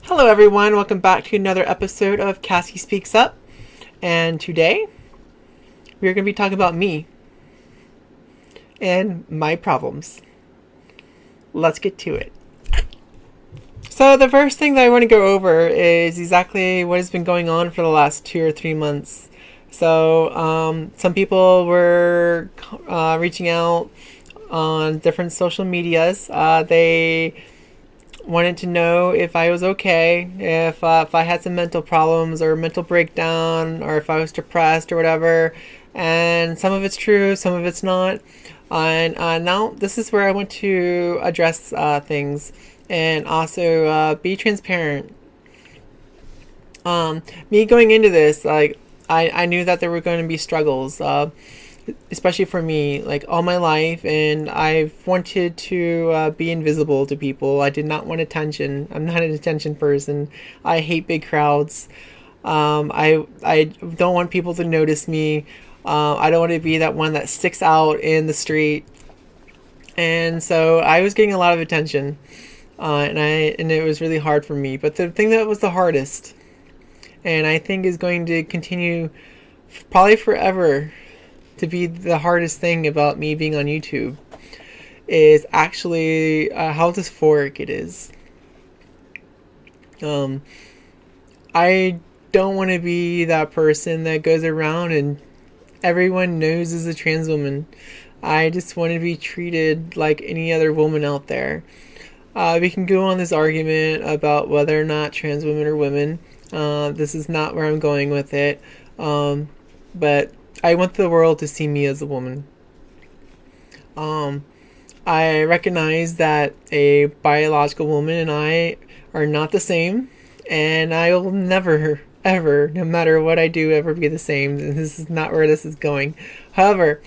Hello everyone, welcome back to another episode of Cassie Speaks Up. And today, we're going to be talking about me and my problems. Let's get to it. So the first thing that I want to go over is exactly what has been going on for the last 2 or 3 months. So some people were reaching out on different social medias. They wanted to know if I was okay, if I had some mental problems or mental breakdown, or if I was depressed or whatever. And some of it's true, some of it's not. And now this is where I want to address things and also be transparent. Me going into this, like I knew that there were going to be struggles. Especially for me, like all my life, and I've wanted to be invisible to people. I did not want attention. I'm not an attention person. I hate big crowds. I don't want people to notice me. I don't want to be that one that sticks out in the street. And so I was getting a lot of attention, and it was really hard for me. But the thing that was the hardest, and I think is going to continue probably forever to be the hardest thing about me being on YouTube, is actually how dysphoric it is. I don't want to be that person that goes around and everyone knows is a trans woman. I just want to be treated like any other woman out there. We can go on this argument about whether or not trans women are women. This is not where I'm going with it. But I want the world to see me as a woman. I recognize that a biological woman and I are not the same, and I will never, ever, no matter what I do, ever be the same. This is not where this is going. However,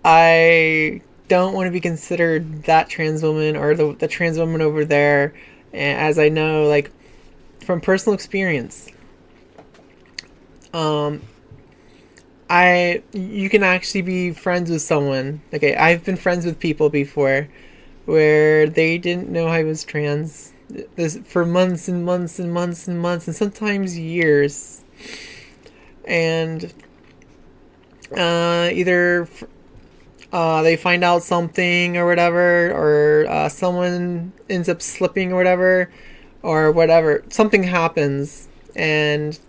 I don't want to be considered that trans woman or the trans woman over there, as I know, like, from personal experience. You can actually be friends with someone. Okay, I've been friends with people before where they didn't know I was trans for months and months and months and months and sometimes years. And either they find out something or whatever, or someone ends up slipping or whatever. Something happens and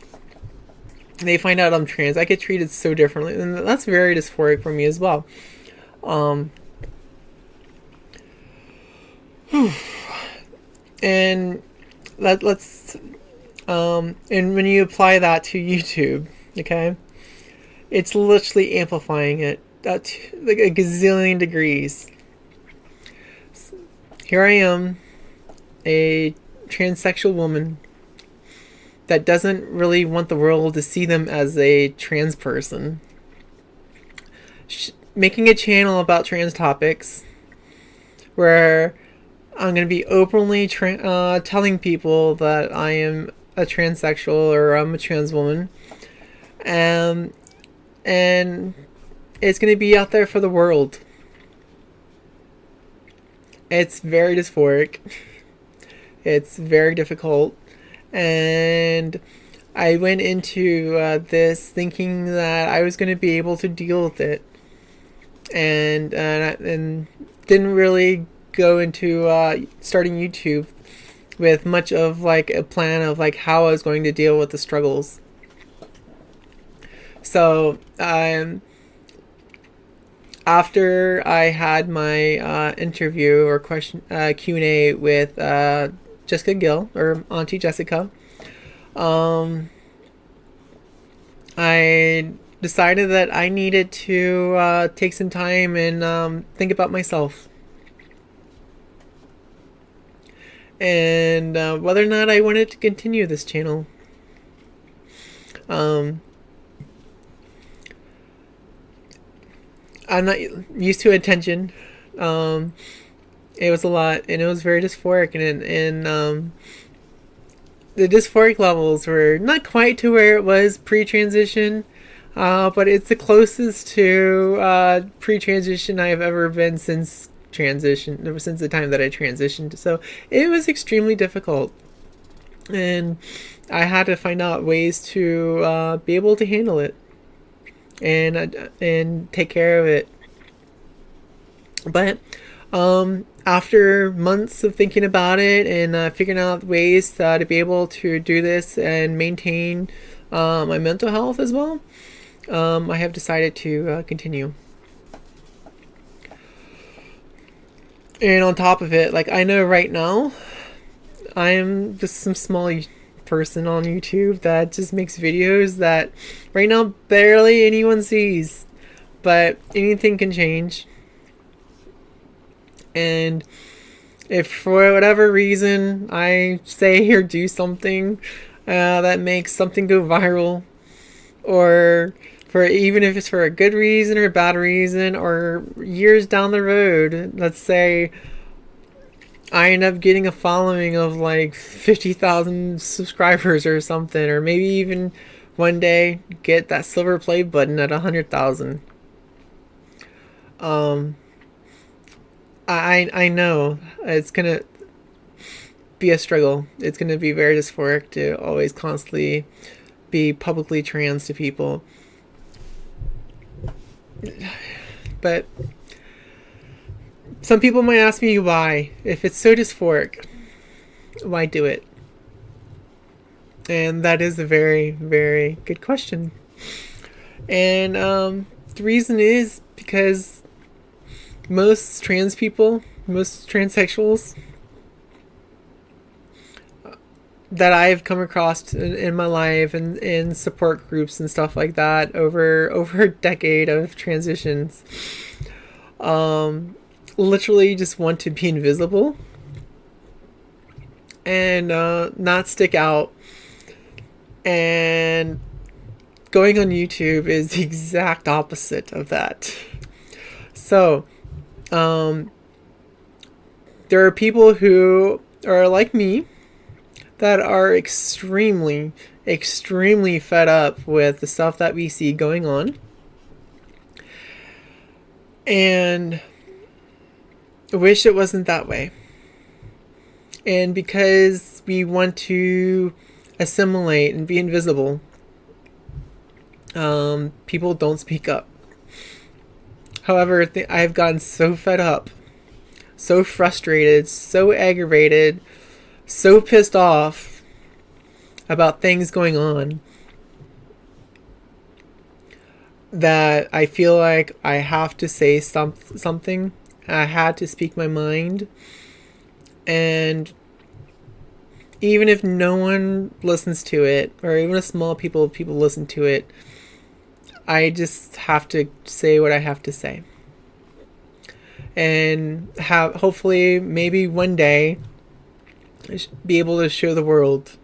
they find out I'm trans. I get treated so differently, and that's very dysphoric for me as well. And let's and when you apply that to YouTube, okay, it's literally amplifying it like a gazillion degrees. Here I am, a transsexual woman that doesn't really want the world to see them as a trans person, making a channel about trans topics where I'm going to be openly telling people that I am a transsexual or I'm a trans woman, and it's going to be out there for the world. It's very dysphoric. It's very difficult. And I went into this thinking that I was going to be able to deal with it, and didn't really go into starting YouTube with much of like a plan of like how I was going to deal with the struggles. So after I had my interview or question Q&A with Jessica Gill, or Auntie Jessica, I decided that I needed to take some time and think about myself and whether or not I wanted to continue this channel. I'm not used to attention. It was a lot, and it was very dysphoric, and the dysphoric levels were not quite to where it was pre-transition, but it's the closest to pre-transition I have ever been since the time that I transitioned. So it was extremely difficult. and I had to find out ways to be able to handle it and take care of it. But after months of thinking about it and figuring out ways to be able to do this and maintain my mental health as well, I have decided to continue. And on top of it, like, I know right now, I am just some small person on YouTube that just makes videos that right now barely anyone sees. But anything can change. And if for whatever reason I say or do something that makes something go viral, or for even if it's for a good reason or a bad reason, or years down the road, let's say I end up getting a following of like 50,000 subscribers or something, or maybe even one day get that silver play button at 100,000. I know it's gonna be a struggle. It's gonna be very dysphoric to always constantly be publicly trans to people. But some people might ask me why. If it's so dysphoric, why do it? And that is a very, very good question. And the reason is because most trans people, most transsexuals that I've come across in my life and in support groups and stuff like that over a decade of transitions, literally just want to be invisible and not stick out. And going on YouTube is the exact opposite of that. So there are people who are like me that are extremely, extremely fed up with the stuff that we see going on, and wish it wasn't that way. And because we want to assimilate and be invisible, people don't speak up. However, I've gotten so fed up, so frustrated, so aggravated, so pissed off about things going on that I feel like I have to say something. I had to speak my mind. And even if no one listens to it, or even a small people listen to it, I just have to say what I have to say. And hopefully, maybe one day, be able to show the world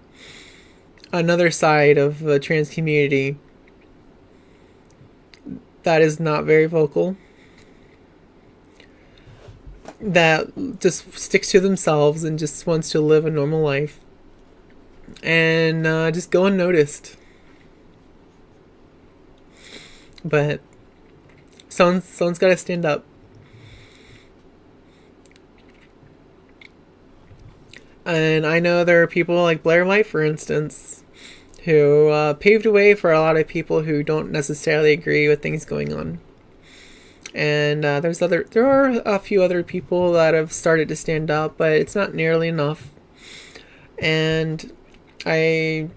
another side of the trans community that is not very vocal, that just sticks to themselves and just wants to live a normal life and just go unnoticed. But someone's got to stand up. And I know there are people like Blair White, for instance, who paved the way for a lot of people who don't necessarily agree with things going on. And there are a few other people that have started to stand up, but it's not nearly enough. And I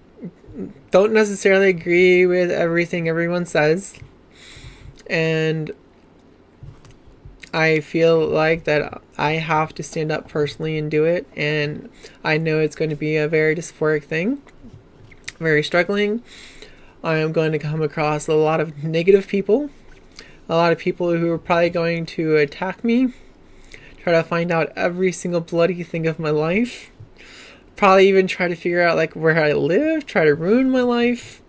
don't necessarily agree with everything everyone says. And I feel like that I have to stand up personally and do it. And I know it's going to be a very dysphoric thing, very struggling. I am going to come across a lot of negative people, a lot of people who are probably going to attack me, try to find out every single bloody thing of my life, probably even try to figure out like where I live, try to ruin my life.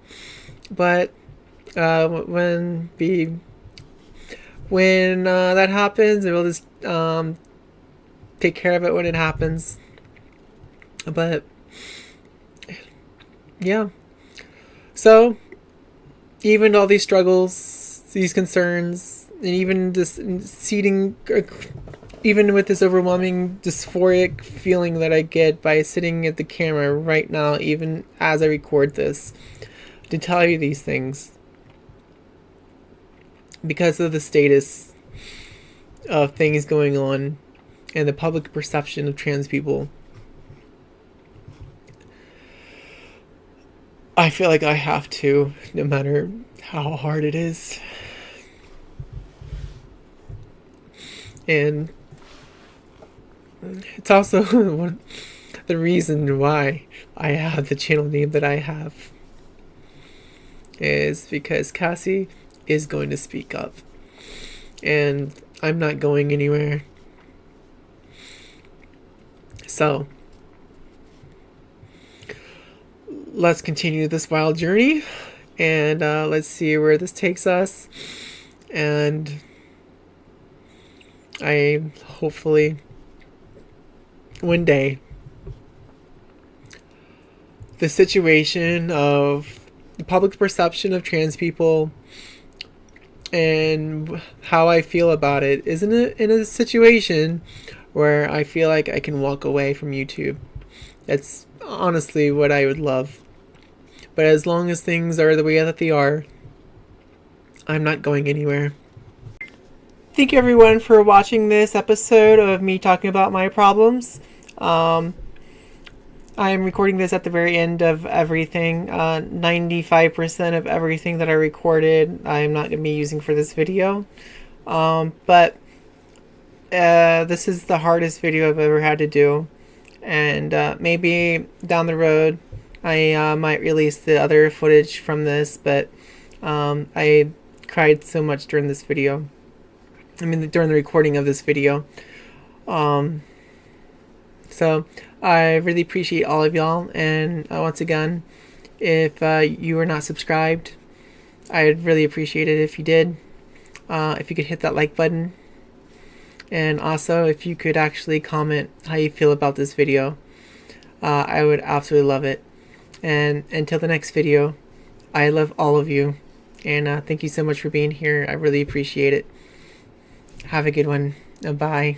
But when that happens, we'll just take care of it when it happens. But yeah, so even all these struggles, these concerns, and even just even with this overwhelming dysphoric feeling that I get by sitting at the camera right now, even as I record this, to tell you these things. Because of the status of things going on and the public perception of trans people, I feel like I have to, no matter how hard it is. And it's also the reason why I have the channel name that I have, is because Cassie is going to speak up. And I'm not going anywhere. So, let's continue this wild journey. And let's see where this takes us. And I hopefully one day the situation of the public perception of trans people and how I feel about it isn't in a situation where I feel like I can walk away from YouTube. That's honestly what I would love. But as long as things are the way that they are, I'm not going anywhere. Thank you everyone for watching this episode of me talking about my problems. I'm recording this at the very end of everything. 95% of everything that I recorded I'm not going to be using for this video. But this is the hardest video I've ever had to do. And maybe down the road I might release the other footage from this. But I cried so much during this video. During the recording of this video. So I really appreciate all of y'all, and once again, if you are not subscribed, I'd really appreciate it if you did. If you could hit that like button, and also if you could actually comment how you feel about this video, I would absolutely love it. And until the next video, I love all of you, and thank you so much for being here. I really appreciate it. Have a good one. Bye.